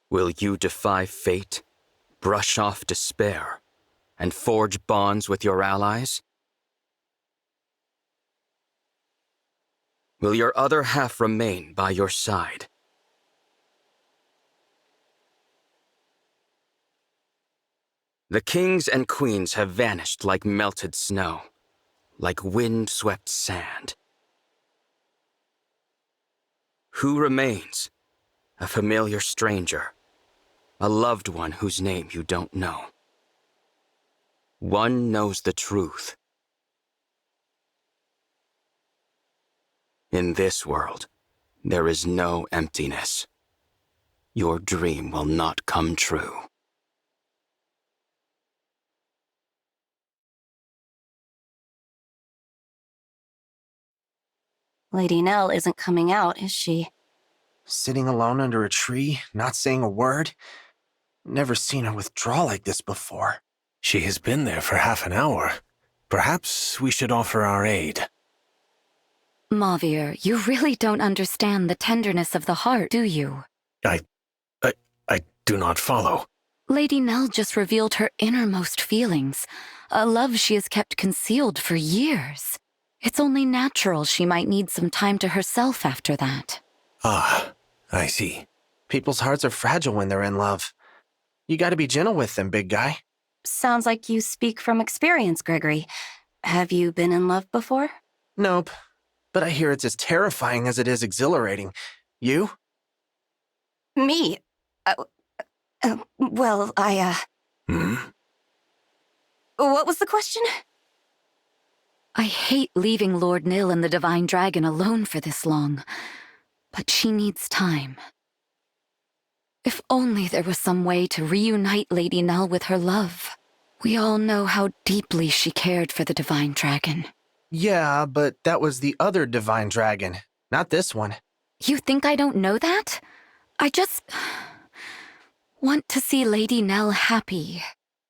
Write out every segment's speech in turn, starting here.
Will you defy fate, brush off despair, and forge bonds with your allies? Will your other half remain by your side? The kings and queens have vanished like melted snow, like wind-swept sand. Who remains? A familiar stranger, a loved one whose name you don't know. One knows the truth. In this world, there is no emptiness. Your dream will not come true. Lady Nell isn't coming out, is she? Sitting alone under a tree, not saying a word? Never seen her withdraw like this before. She has been there for half an hour. Perhaps we should offer our aid. Mauvier, you really don't understand the tenderness of the heart, do you? I do not follow. Lady Nell just revealed her innermost feelings, a love she has kept concealed for years. It's only natural she might need some time to herself after that. Ah, I see. People's hearts are fragile when they're in love. You gotta be gentle with them, big guy. Sounds like you speak from experience, Gregory. Have you been in love before? Nope. But I hear it's as terrifying as it is exhilarating. You? Me? Well, What was the question? I hate leaving Lord Nil and the Divine Dragon alone for this long, but she needs time. If only there was some way to reunite Lady Nell with her love. We all know how deeply she cared for the Divine Dragon. Yeah, but that was the other Divine Dragon, not this one. You think I don't know that? I just want to see Lady Nell happy.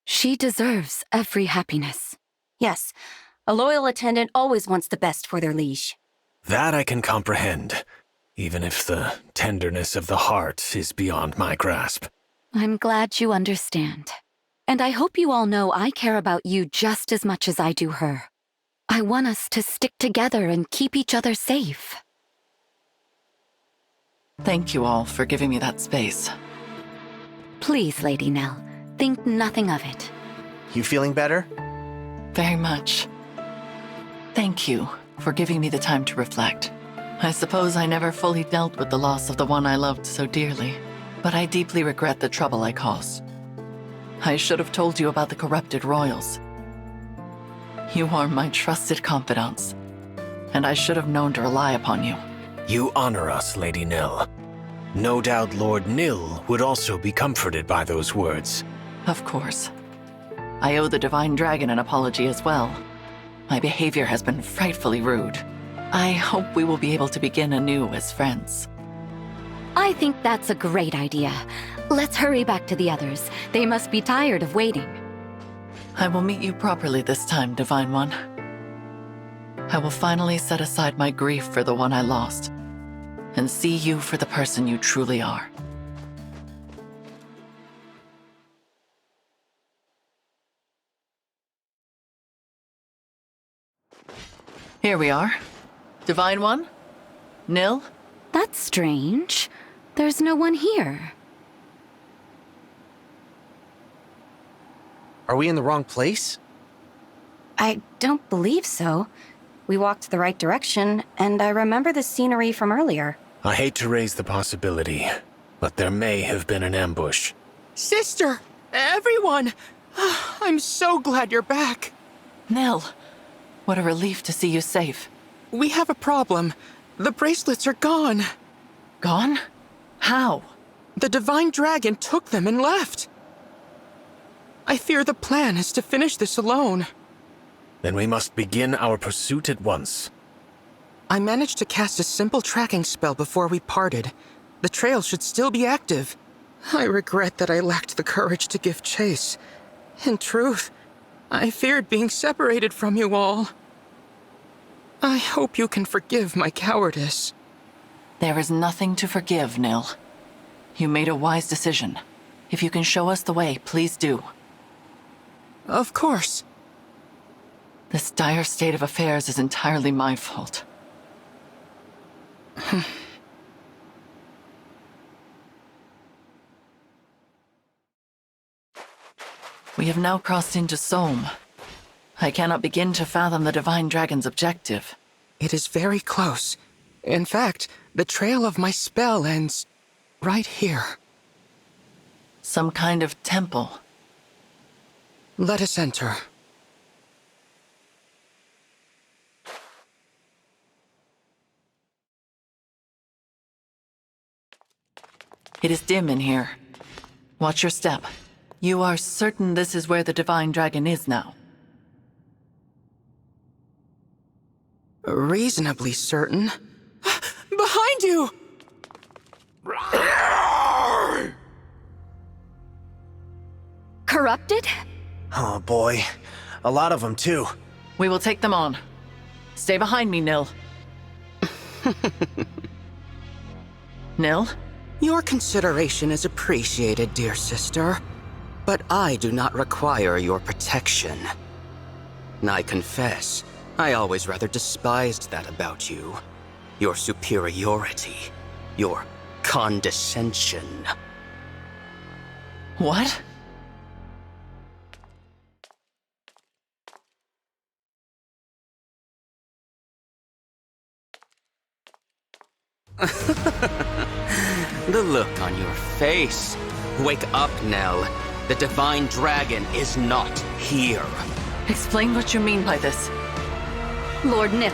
She deserves every happiness. Yes, a loyal attendant always wants the best for their liege. That I can comprehend, even if the tenderness of the heart is beyond my grasp. I'm glad you understand. And I hope you all know I care about you just as much as I do her. I want us to stick together and keep each other safe. Thank you all for giving me that space. Please, Lady Nell, think nothing of it. You feeling better? Very much. Thank you for giving me the time to reflect. I suppose I never fully dealt with the loss of the one I loved so dearly, but I deeply regret the trouble I caused. I should have told you about the corrupted royals. You are my trusted confidants, and I should have known to rely upon you. You honor us, Lady Nil. No doubt Lord Nil would also be comforted by those words. Of course. I owe the Divine Dragon an apology as well. My behavior has been frightfully rude. I hope we will be able to begin anew as friends. I think that's a great idea. Let's hurry back to the others. They must be tired of waiting. I will meet you properly this time, Divine One. I will finally set aside my grief for the one I lost, and see you for the person you truly are. Here we are. Divine One? Nil? That's strange. There's no one here. Are we in the wrong place? I don't believe so. We walked the right direction, and I remember the scenery from earlier. I hate to raise the possibility, but there may have been an ambush. Sister! Everyone! I'm so glad you're back. Nil, what a relief to see you safe. We have a problem. The bracelets are gone. Gone? How? The Divine Dragon took them and left. I fear the plan is to finish this alone. Then we must begin our pursuit at once. I managed to cast a simple tracking spell before we parted. The trail should still be active. I regret that I lacked the courage to give chase. In truth, I feared being separated from you all. I hope you can forgive my cowardice. There is nothing to forgive, Nil. You made a wise decision. If you can show us the way, please do. Of course. This dire state of affairs is entirely my fault. We have now crossed into Sohm. I cannot begin to fathom the Divine Dragon's objective. It is very close. In fact, the trail of my spell ends right here. Some kind of temple. Let us enter. It is dim in here. Watch your step. You are certain this is where the Divine Dragon is now? Reasonably certain. Behind you! Corrupted? Oh boy. A lot of them, too. We will take them on. Stay behind me, Nil. Nil? Your consideration is appreciated, dear sister. But I do not require your protection. I confess, I always rather despised that about you. Your superiority. Your condescension. What? The look on your face. Wake up, Nell. The Divine Dragon is not here. Explain what you mean by this. Lord Nil,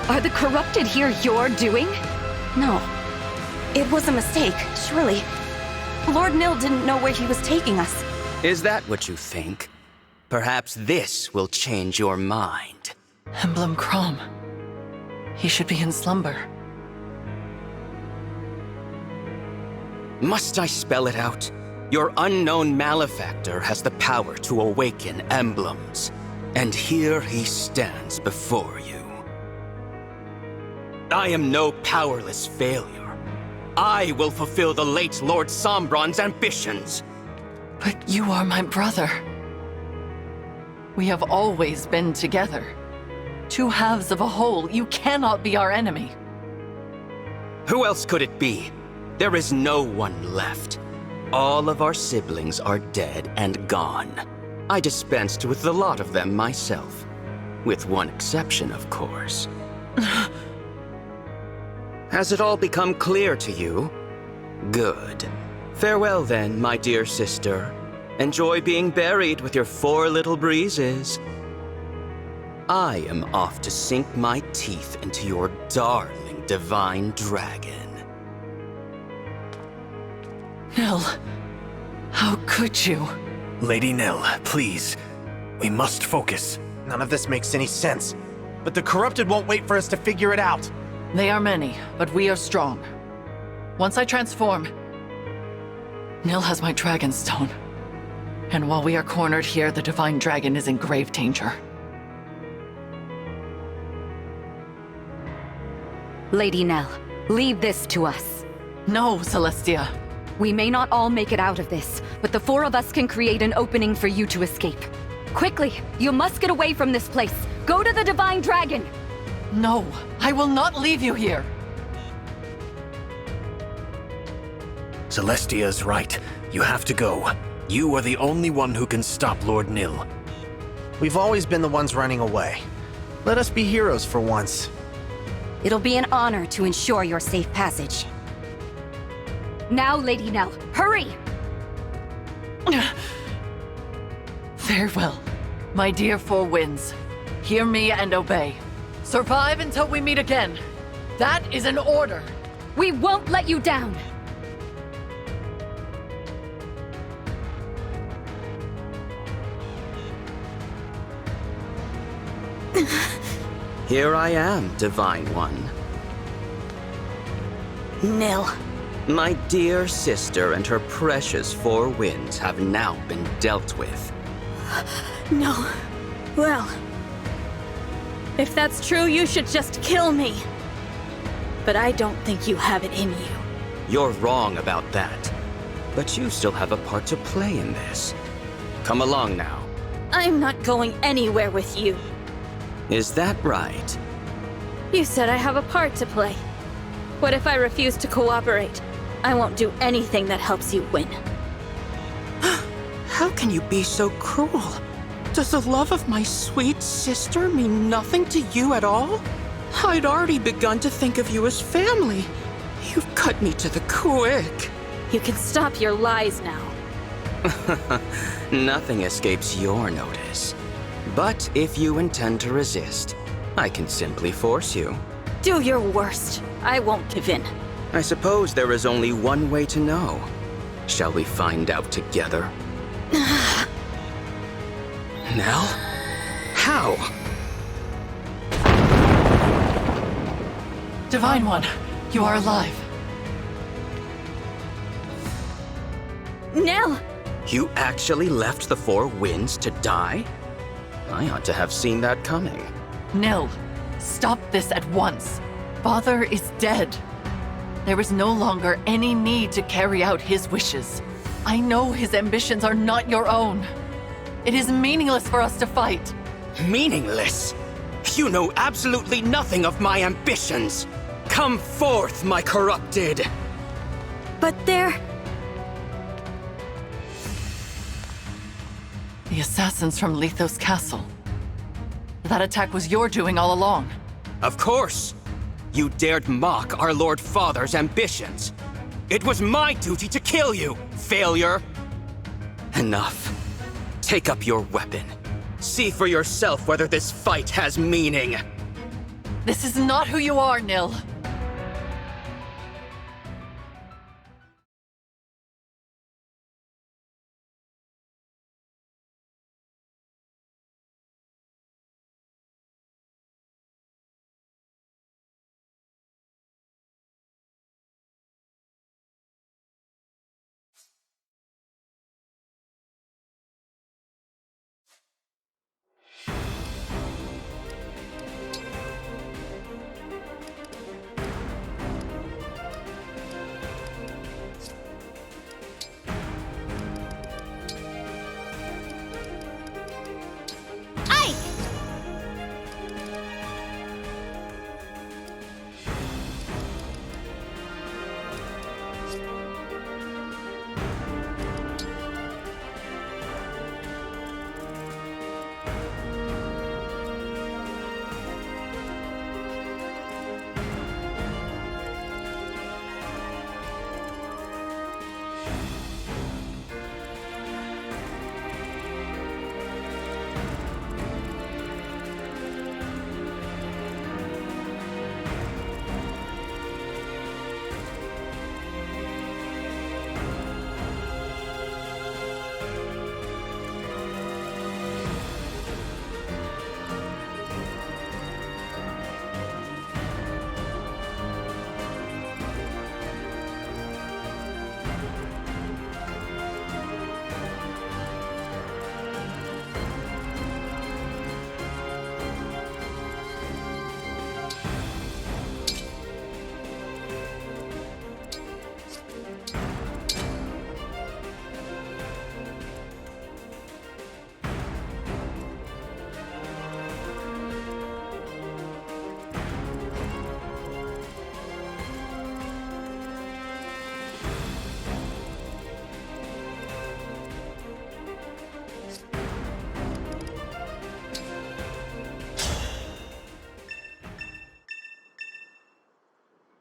are the corrupted here your doing? No. It was a mistake, surely. Lord Nil didn't know where he was taking us. Is that what you think? Perhaps this will change your mind. Emblem Crom. He should be in slumber. Must I spell it out? Your unknown malefactor has the power to awaken emblems. And here he stands before you. I am no powerless failure. I will fulfill the late Lord Sombron's ambitions. But you are my brother. We have always been together. Two halves of a whole. You cannot be our enemy. Who else could it be? There is no one left. All of our siblings are dead and gone. I dispensed with a lot of them myself. With one exception, of course. Has it all become clear to you? Good. Farewell then, my dear sister. Enjoy being buried with your 4 little breezes. I am off to sink my teeth into your darling Divine Dragon. Nil, how could you? Lady Nell, please. We must focus. None of this makes any sense. But the corrupted won't wait for us to figure it out. They are many, but we are strong. Once I transform, Nil has my dragon stone. And while we are cornered here, the Divine Dragon is in grave danger. Lady Nell, leave this to us. No, Celestia. We may not all make it out of this, but the 4 of us can create an opening for you to escape. Quickly, you must get away from this place. Go to the Divine Dragon! No, I will not leave you here. Celestia's right. You have to go. You are the only one who can stop Lord Nil. We've always been the ones running away. Let us be heroes for once. It'll be an honor to ensure your safe passage. Now, Lady Nell, hurry! Very well. My dear 4 Winds, hear me and obey. Survive until we meet again. That is an order. We won't let you down! Here I am, Divine One. Nil. My dear sister and her precious 4 winds have now been dealt with. No. Well, if that's true, you should just kill me. But I don't think you have it in you. You're wrong about that. But you still have a part to play in this. Come along now. I'm not going anywhere with you. Is that right? You said I have a part to play. What if I refuse to cooperate? I won't do anything that helps you win. How can you be so cruel? Does the love of my sweet sister mean nothing to you at all? I'd already begun to think of you as family. You've cut me to the quick. You can stop your lies now. Nothing escapes your notice. But if you intend to resist, I can simply force you. Do your worst. I won't give in. I suppose there is only one way to know. Shall we find out together? Nell? How? Divine One, you are alive. Nell! You actually left the Four Winds to die? I ought to have seen that coming. Nil, stop this at once. Father is dead. There is no longer any need to carry out his wishes. I know his ambitions are not your own. It is meaningless for us to fight. Meaningless? You know absolutely nothing of my ambitions. Come forth, my corrupted. But they're... The assassins from Lethos Castle. That attack was your doing all along. Of course. You dared mock our Lord Father's ambitions. It was my duty to kill you, failure. Enough. Take up your weapon. See for yourself whether this fight has meaning. This is not who you are, Nil.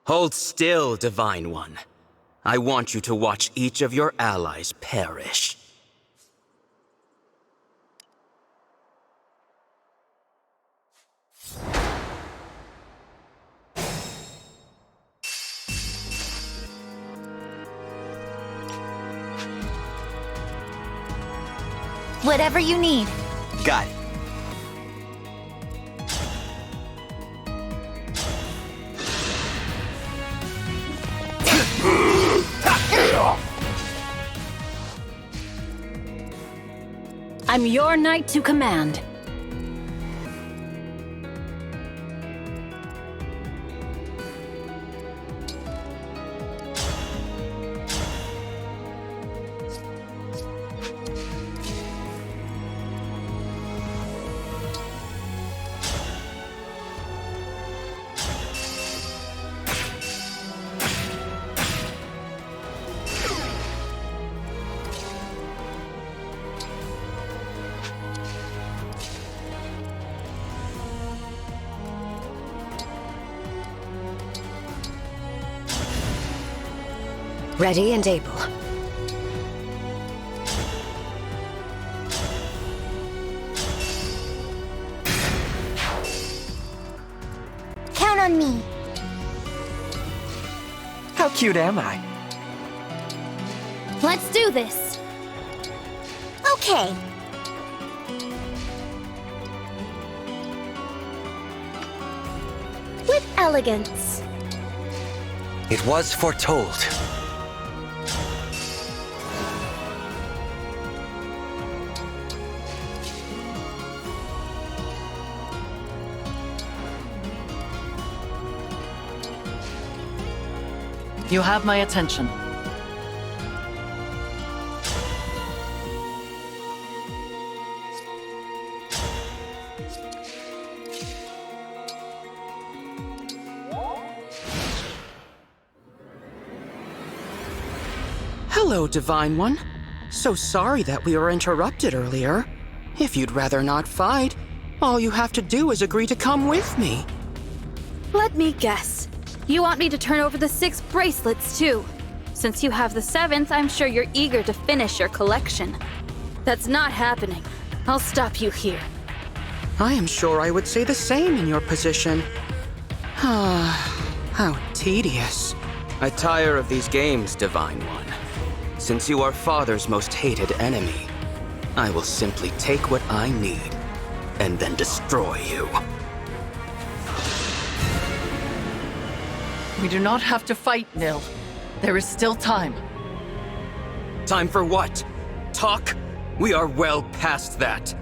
Hold still, Divine One. I want you to watch each of your allies perish. Whatever you need. Got it. I'm your knight to command. Ready and able. Count on me. How cute am I? Let's do this. Okay. With elegance. It was foretold. You have my attention. Hello, Divine One. So sorry that we were interrupted earlier. If you'd rather not fight, all you have to do is agree to come with me. Let me guess. You want me to turn over the 6 bracelets, too. Since you have the 7th, I'm sure you're eager to finish your collection. That's not happening. I'll stop you here. I am sure I would say the same in your position. How tedious. I tire of these games, Divine One. Since you are Father's most hated enemy, I will simply take what I need and then destroy you. We do not have to fight, Nil. There is still time. Time for what? Talk? We are well past that.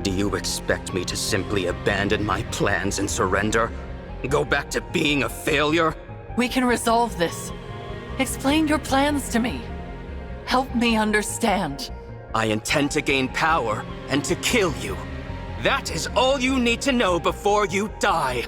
Do you expect me to simply abandon my plans and surrender? Go back to being a failure? We can resolve this. Explain your plans to me. Help me understand. I intend to gain power and to kill you. That is all you need to know before you die.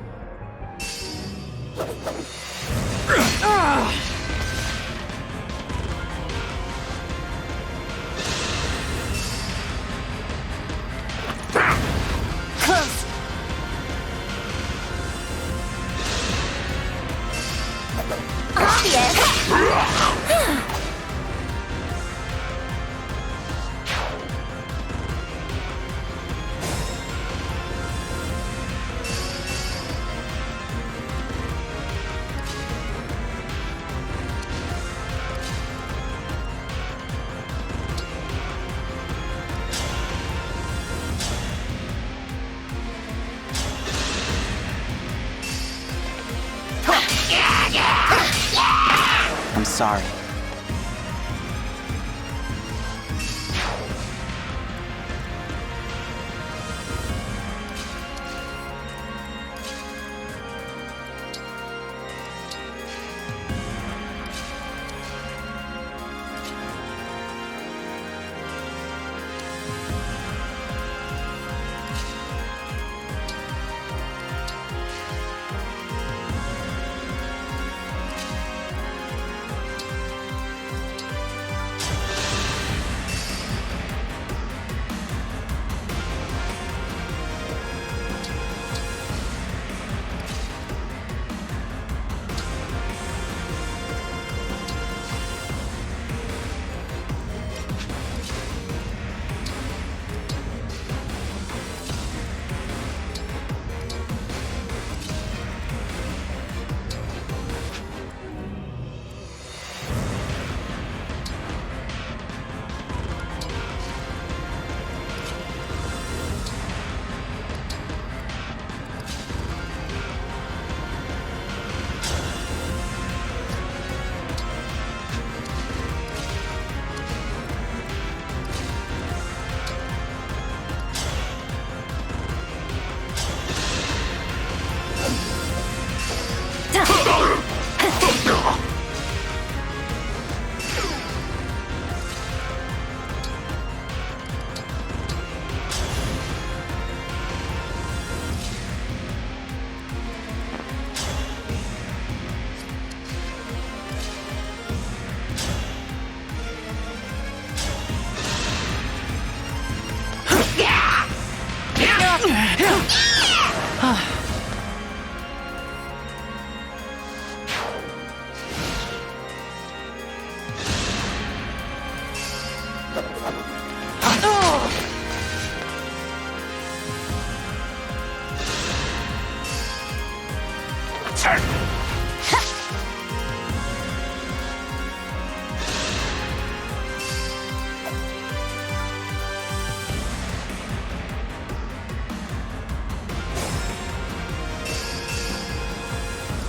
I'm sorry.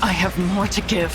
I have more to give.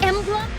Emblem?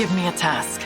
Give me a task.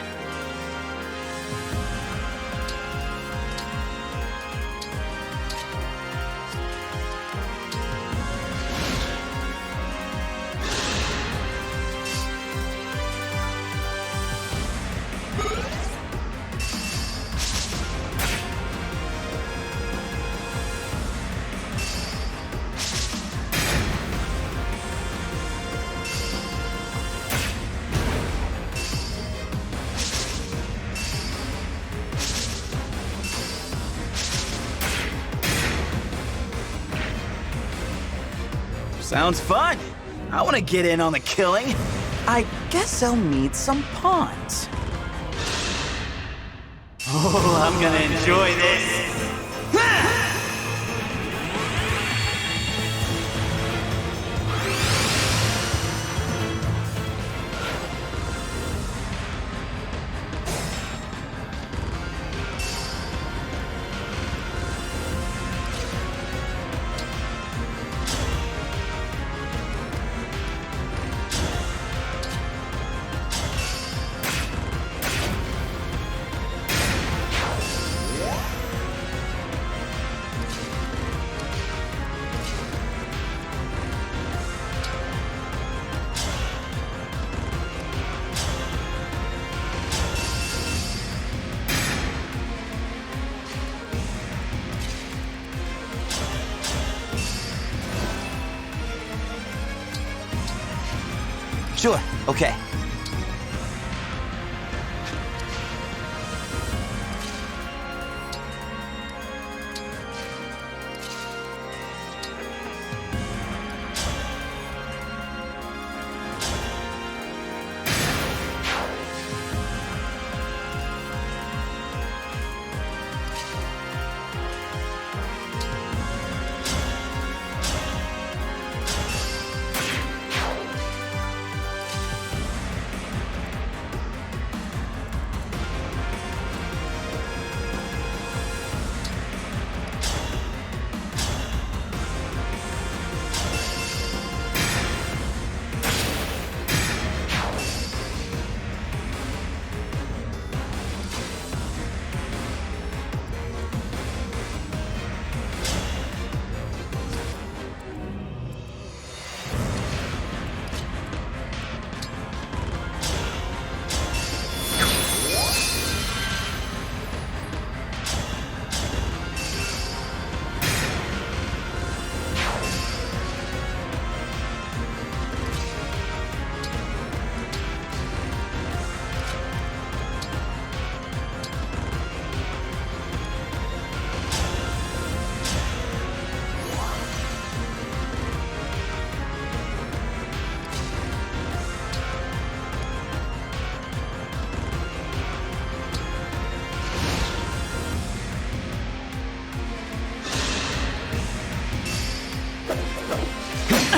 Sounds fun. I want to get in on the killing. I guess I'll need some pawns. Oh, I'm gonna enjoy this. Sure, okay.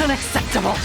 Unacceptable!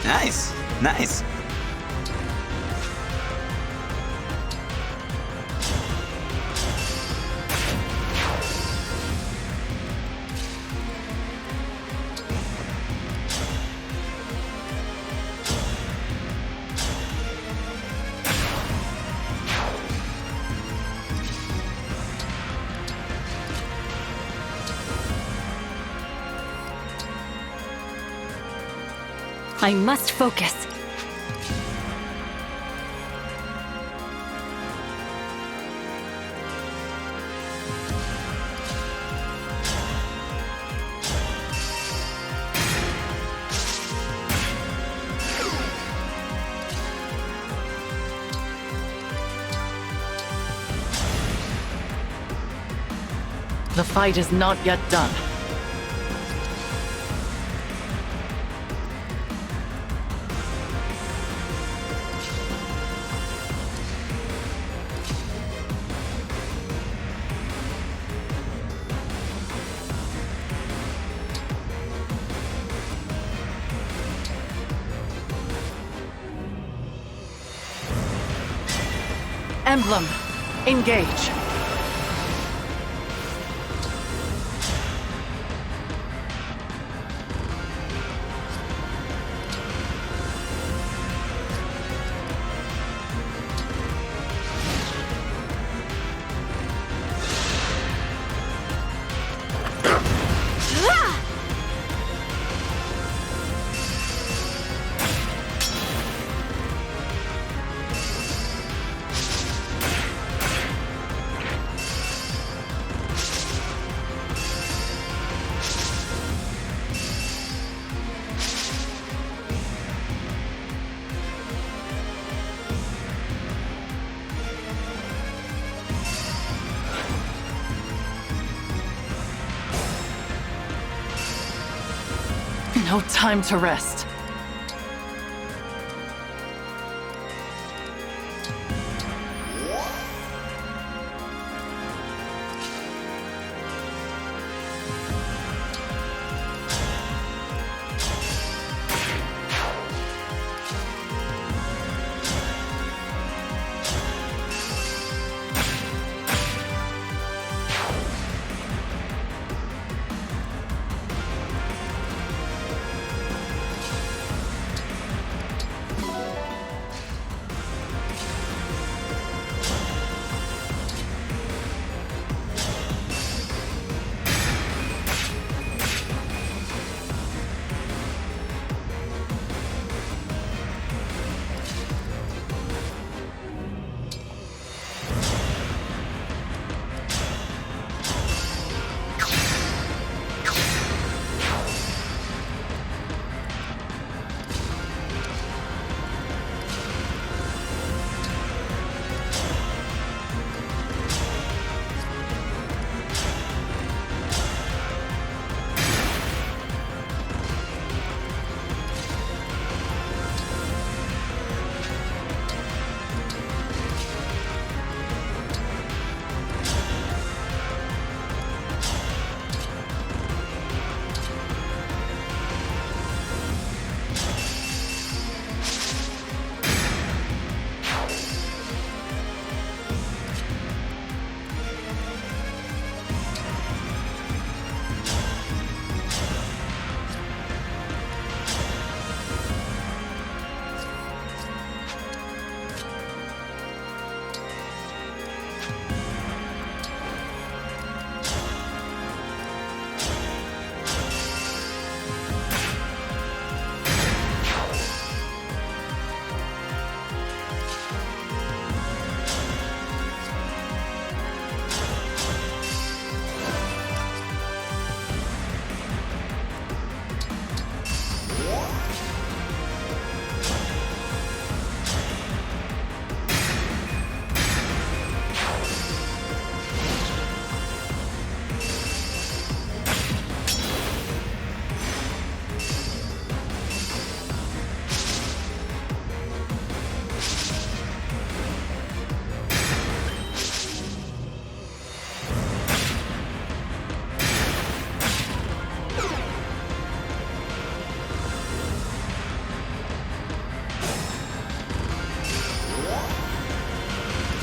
Nice, nice. I must focus. The fight is not yet done. Emblem, engage. No time to rest.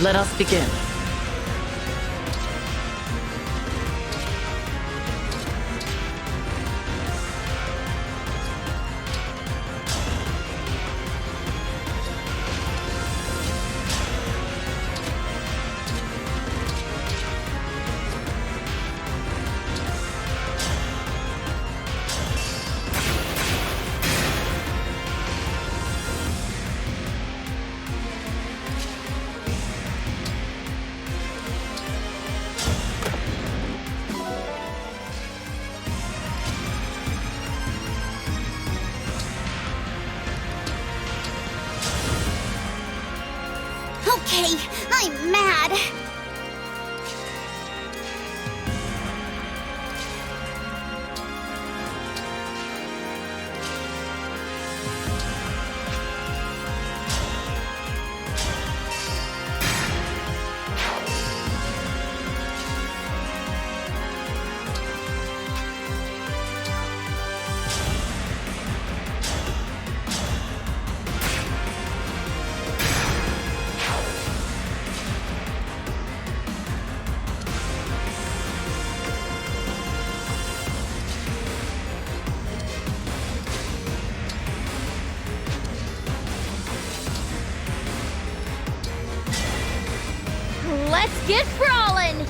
Let us begin. Okay, I'm mad. Let's get brawling!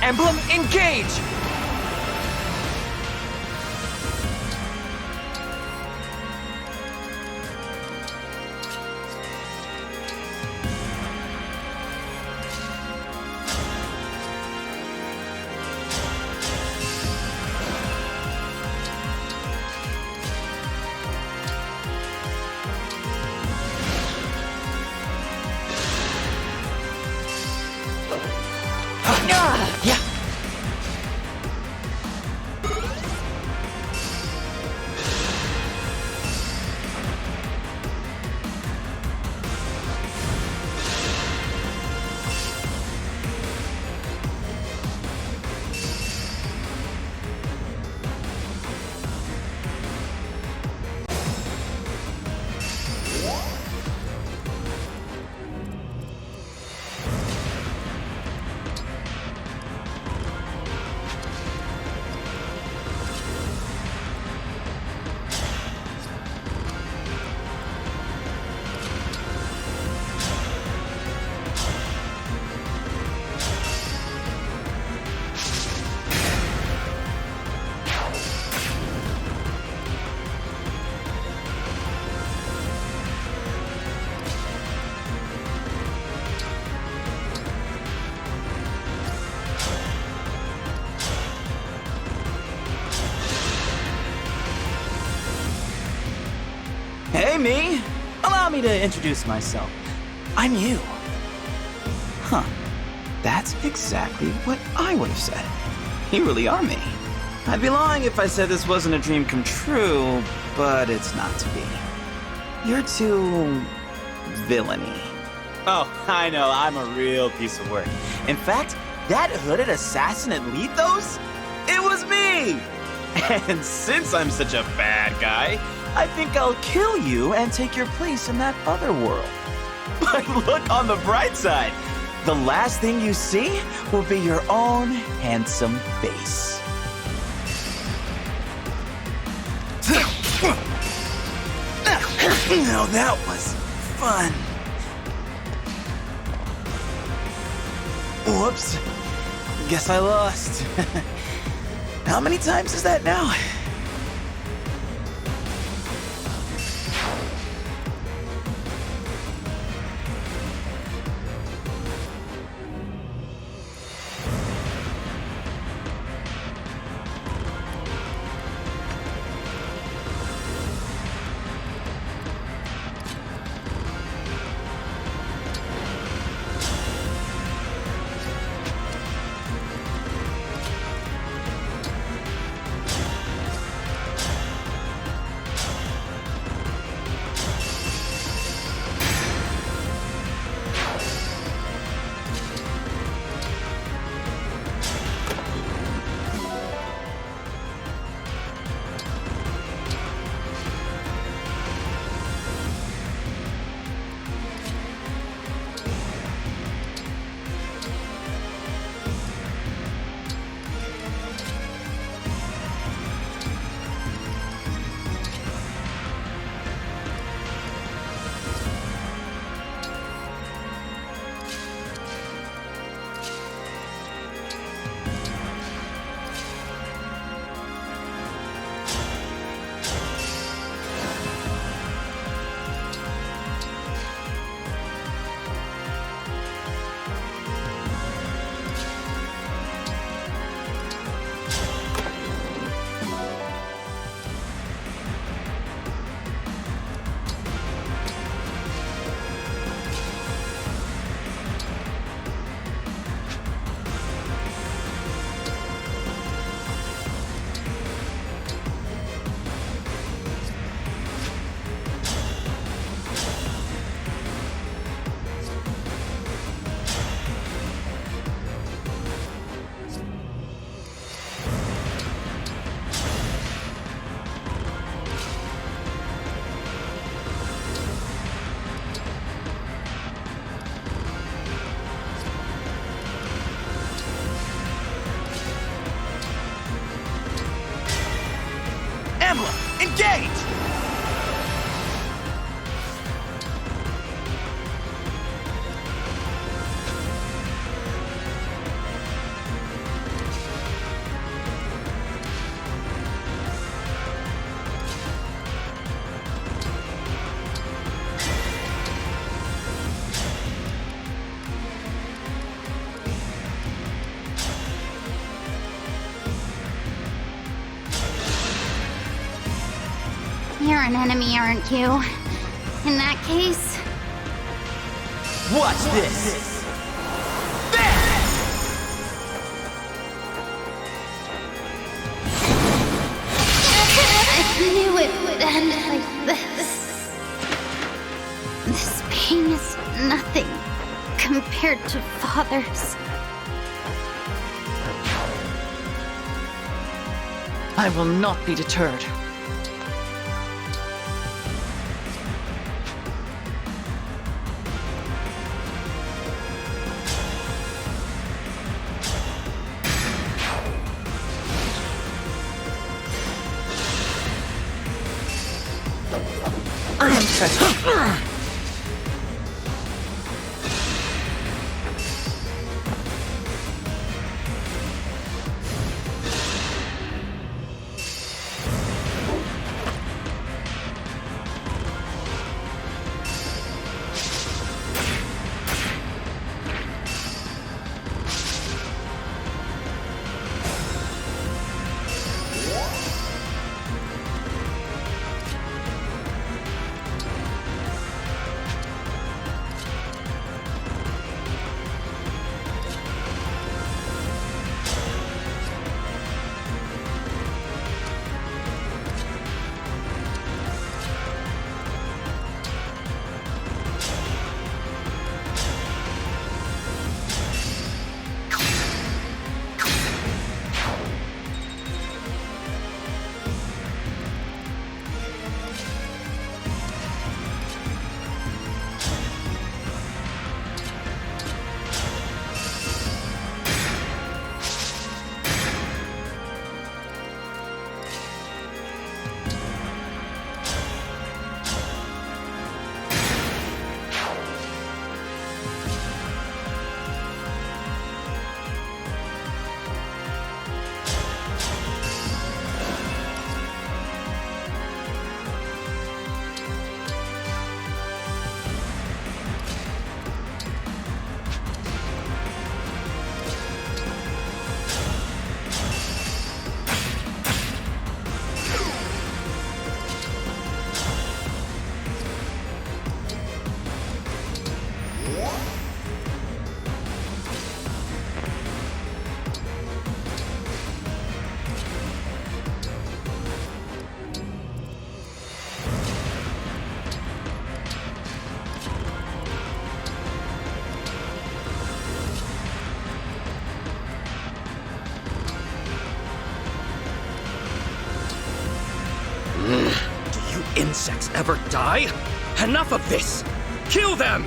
Emblem, engage! Yeah. Hey, me! Allow me to introduce myself. I'm you. Huh. That's exactly what I would have said. You really are me. I'd be lying if I said this wasn't a dream come true, but it's not to be. You're too... villainy. Oh, I know, I'm a real piece of work. In fact, that hooded assassin at Lethos? It was me! And since I'm such a bad guy, I think I'll kill you and take your place in that other world. But look on the bright side. The last thing you see will be your own handsome face. Now that was fun. Whoops. Guess I lost. How many times is that now? Engage! You're an enemy, aren't you? In that case... Watch this! I knew it would end like this. This pain is nothing compared to Father's. I will not be deterred. I am present. Do you insects ever die? Enough of this! Kill them!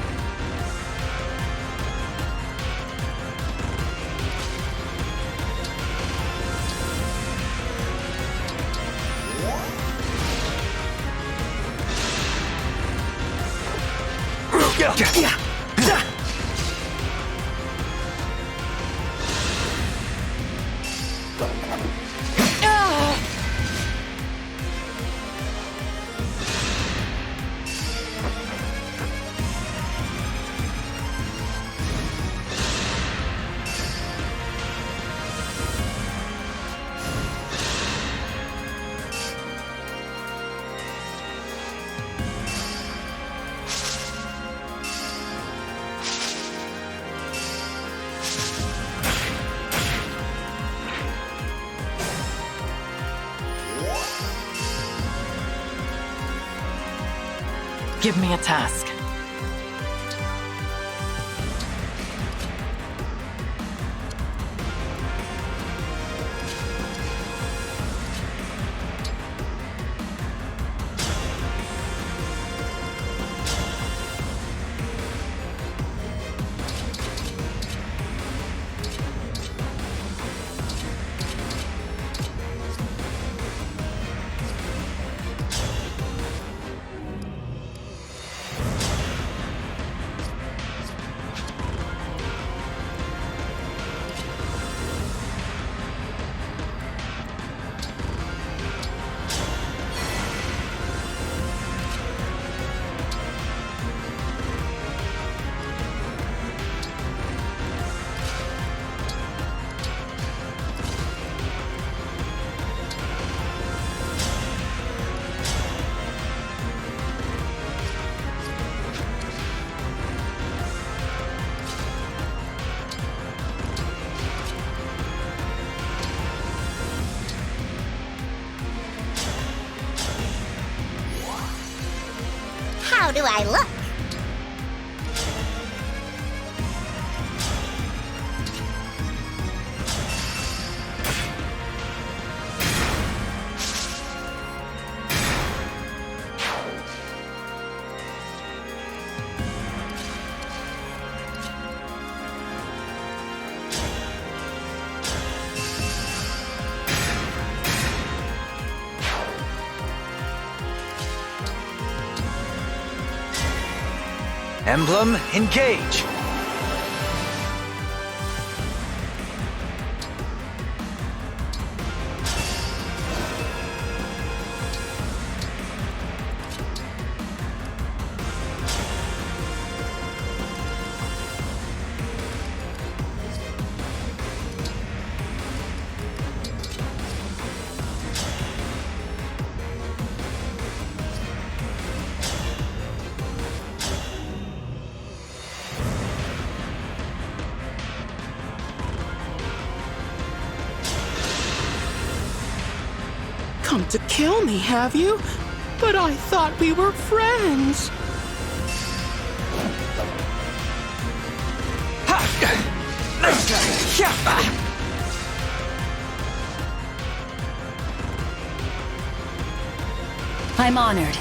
Give me a task. I look? Emblem, engage! Come to kill me, have you? But I thought we were friends. I'm honored.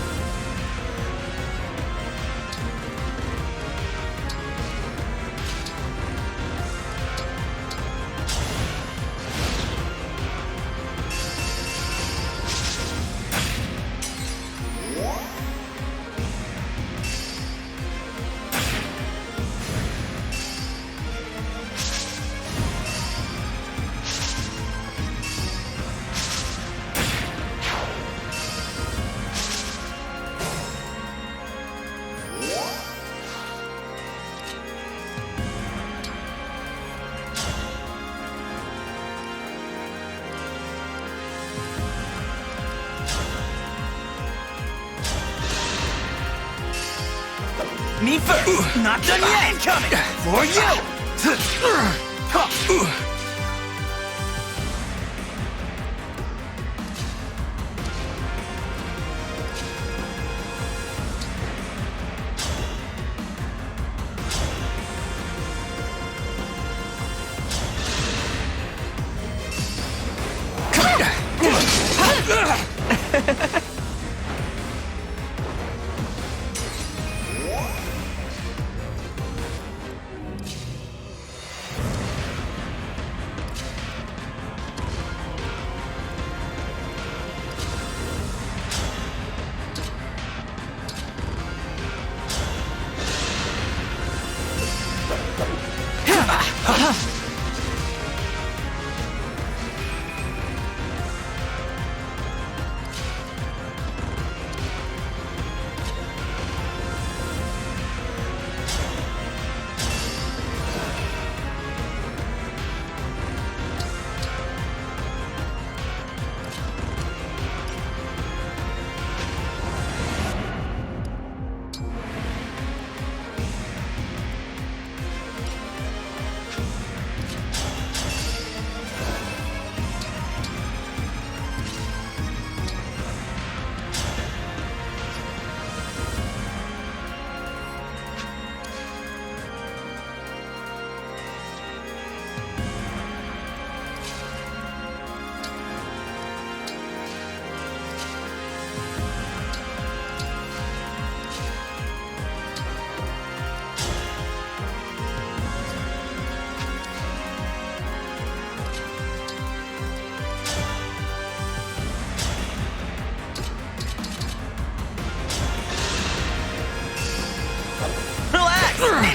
Me first! Not done yet! Incoming! For you!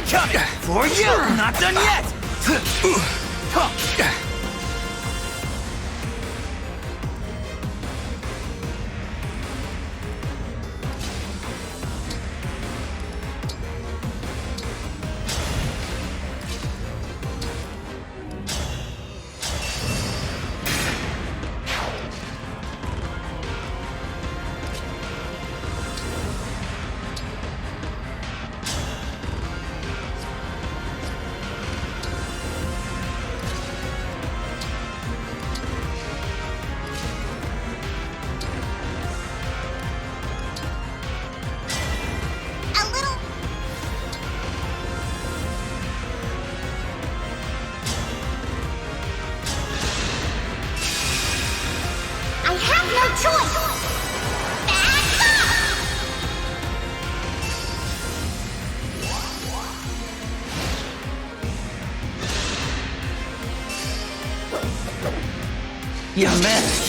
Incoming! For you! Not done yet! choice! Back off! You missed.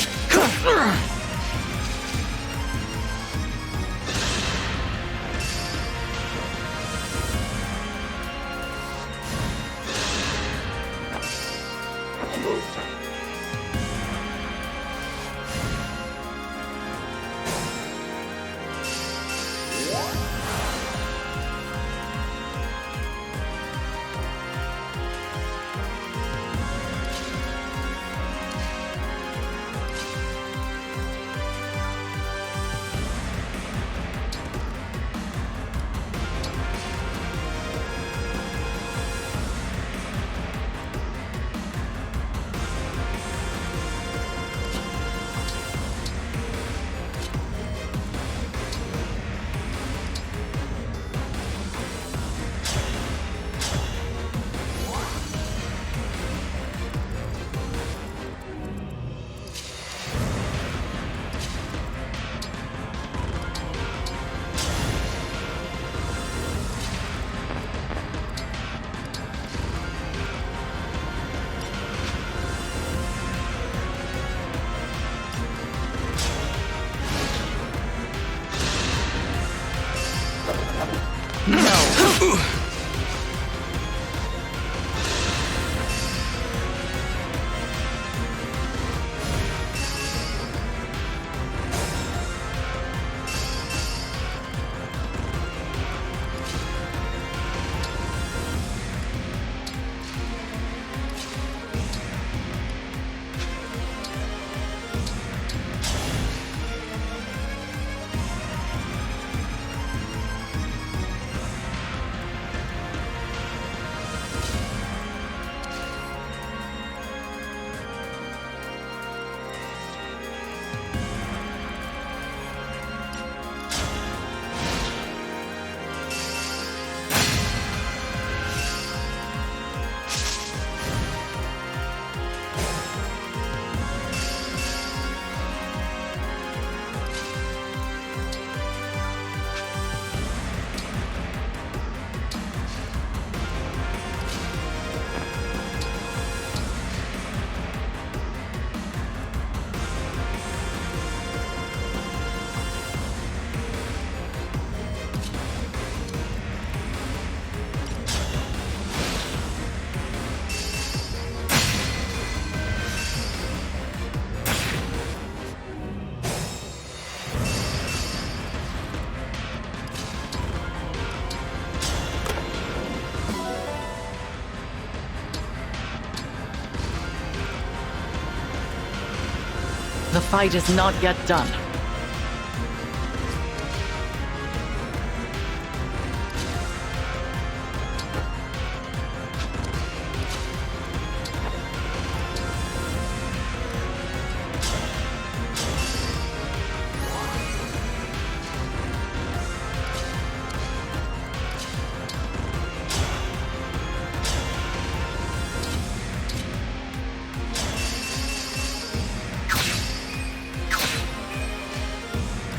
The fight is not yet done.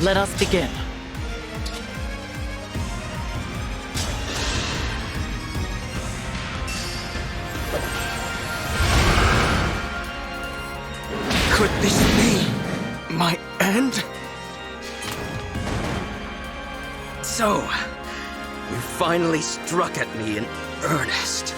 Let us begin. Could this be my end? So, you finally struck at me in earnest.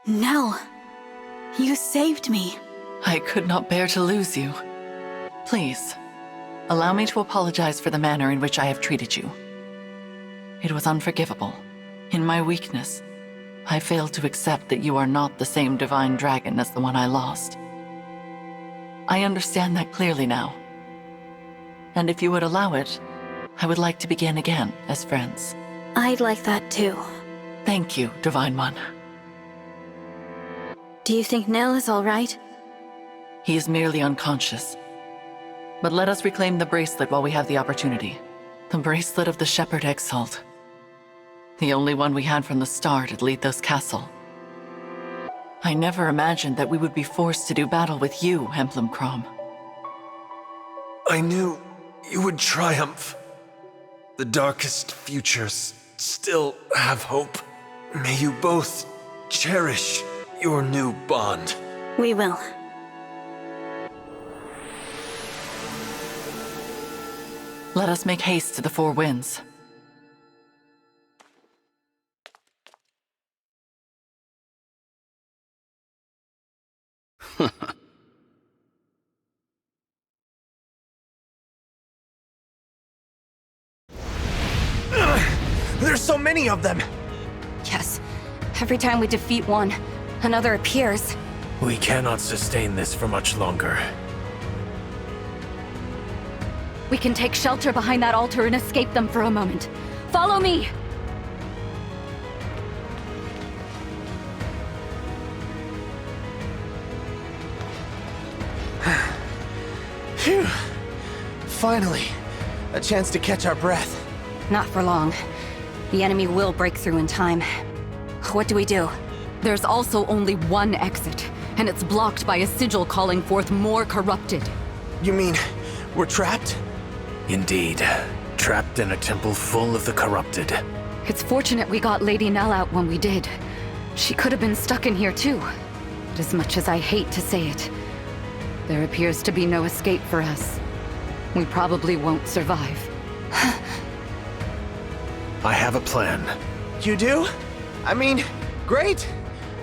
Nell, you saved me. I could not bear to lose you. Please, allow me to apologize for the manner in which I have treated you. It was unforgivable. In my weakness, I failed to accept that you are not the same divine dragon as the one I lost. I understand that clearly now. And if you would allow it, I would like to begin again as friends. I'd like that too. Thank you, Divine One. Do you think Nil is all right? He is merely unconscious. But let us reclaim the bracelet while we have the opportunity. The bracelet of the Shepherd Exalt. The only one we had from the start at Lethos Castle. I never imagined that we would be forced to do battle with you, Emblem. I knew you would triumph. The darkest futures still have hope. May you both cherish your new bond. We will. Let us make haste to the Four Winds. There's so many of them! Yes. Every time we defeat one, another appears. We cannot sustain this for much longer. We can take shelter behind that altar and escape them for a moment. Follow me! Phew. Finally, a chance to catch our breath. Not for long. The enemy will break through in time. What do we do? There's also only one exit, and it's blocked by a sigil calling forth more corrupted. You mean, we're trapped? Indeed. Trapped in a temple full of the corrupted. It's fortunate we got Lady Nell out when we did. She could have been stuck in here too. But as much as I hate to say it, there appears to be no escape for us. We probably won't survive. I have a plan. You do? I mean, great!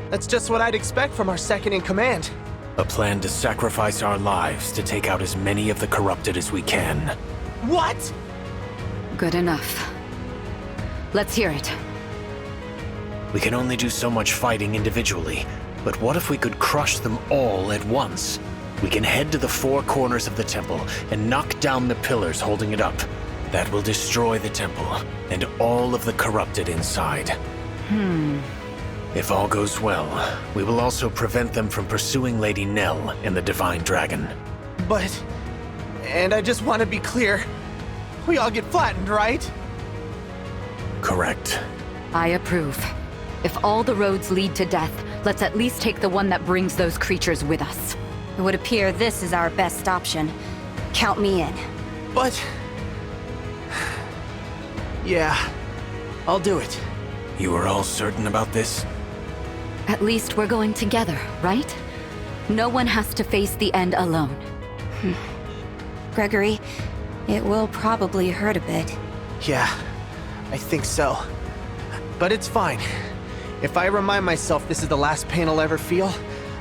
That's just what I'd expect from our second-in-command. A plan to sacrifice our lives to take out as many of the corrupted as we can. What? Good enough. Let's hear it. We can only do so much fighting individually, but what if we could crush them all at once? We can head to the four corners of the temple and knock down the pillars holding it up. That will destroy the temple and all of the corrupted inside. If all goes well, we will also prevent them from pursuing Lady Nell and the Divine Dragon. But... and I just want to be clear. We all get flattened, right? Correct. I approve. If all the roads lead to death, let's at least take the one that brings those creatures with us. It would appear this is our best option. Count me in. But... yeah, I'll do it. You are all certain about this? At least we're going together, right? No one has to face the end alone. Gregory, it will probably hurt a bit. Yeah, I think so. But it's fine. If I remind myself this is the last pain I'll ever feel,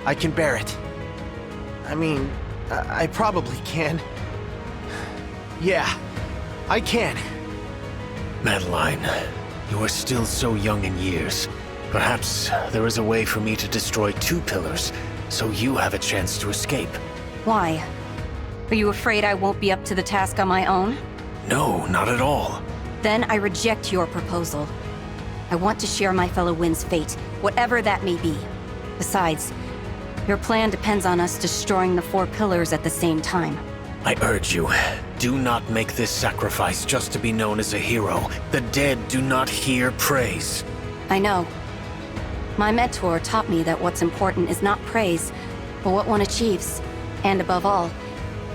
I can bear it. I mean, I probably can. Yeah, I can. Madeline, you are still so young in years. Perhaps there is a way for me to destroy two pillars, so you have a chance to escape. Why? Are you afraid I won't be up to the task on my own? No, not at all. Then I reject your proposal. I want to share my fellow Wind's fate, whatever that may be. Besides, your plan depends on us destroying the four pillars at the same time. I urge you, do not make this sacrifice just to be known as a hero. The dead do not hear praise. I know. My mentor taught me that what's important is not praise, but what one achieves. And above all,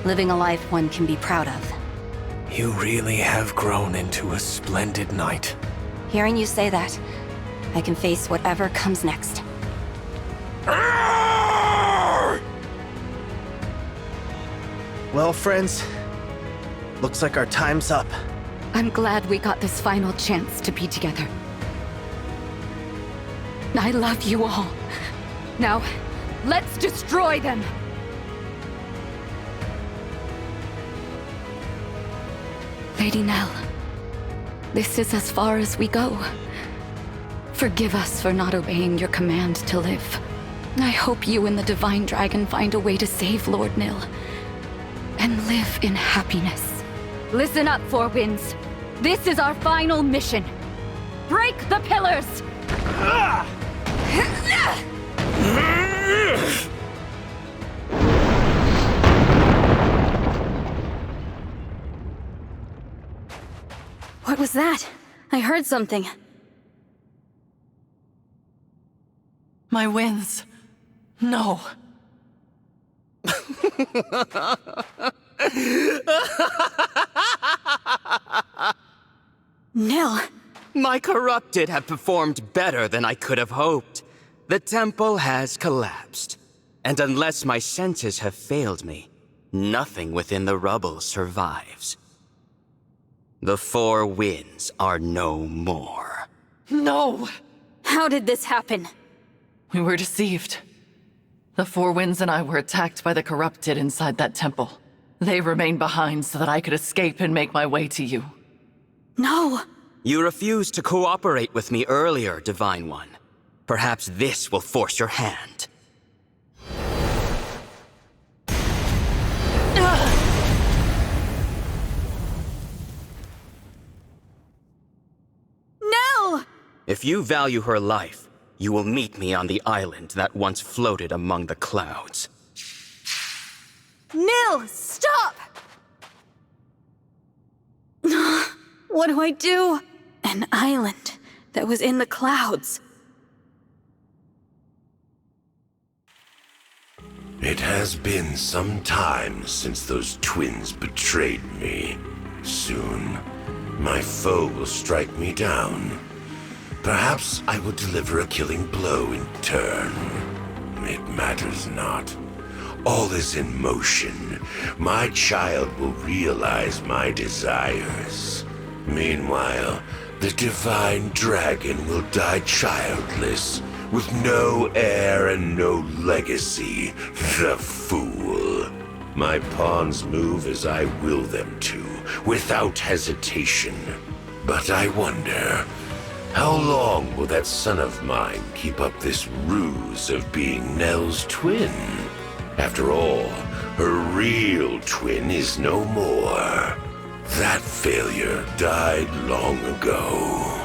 living a life one can be proud of. You really have grown into a splendid knight. Hearing you say that, I can face whatever comes next. Well, friends, looks like our time's up. I'm glad we got this final chance to be together. I love you all. Now, let's destroy them! Lady Nell, this is as far as we go. Forgive us for not obeying your command to live. I hope you and the Divine Dragon find a way to save Lord Nil and live in happiness. Listen up, Four Winds. This is our final mission. break the pillars! What was that? I heard something. My winds. No. Nil. My corrupted have performed better than I could have hoped. The temple has collapsed. And unless my senses have failed me, nothing within the rubble survives. The four winds are no more. No! How did this happen? We were deceived. The four winds and I were attacked by the corrupted inside that temple. They remained behind so that I could escape and make my way to you. No! You refused to cooperate with me earlier, Divine One. Perhaps this will force your hand. No! If you value her life, you will meet me on the island that once floated among the clouds. Nil! Stop! What do I do? An island that was in the clouds. It has been some time since those twins betrayed me. Soon, my foe will strike me down. Perhaps I will deliver a killing blow in turn. It matters not. All is in motion. My child will realize my desires. Meanwhile, the divine dragon will die childless, with no heir and no legacy. The fool. My pawns move as I will them to, without hesitation. But I wonder, how long will that son of mine keep up this ruse of being Nell's twin? After all, her real twin is no more. That failure died long ago.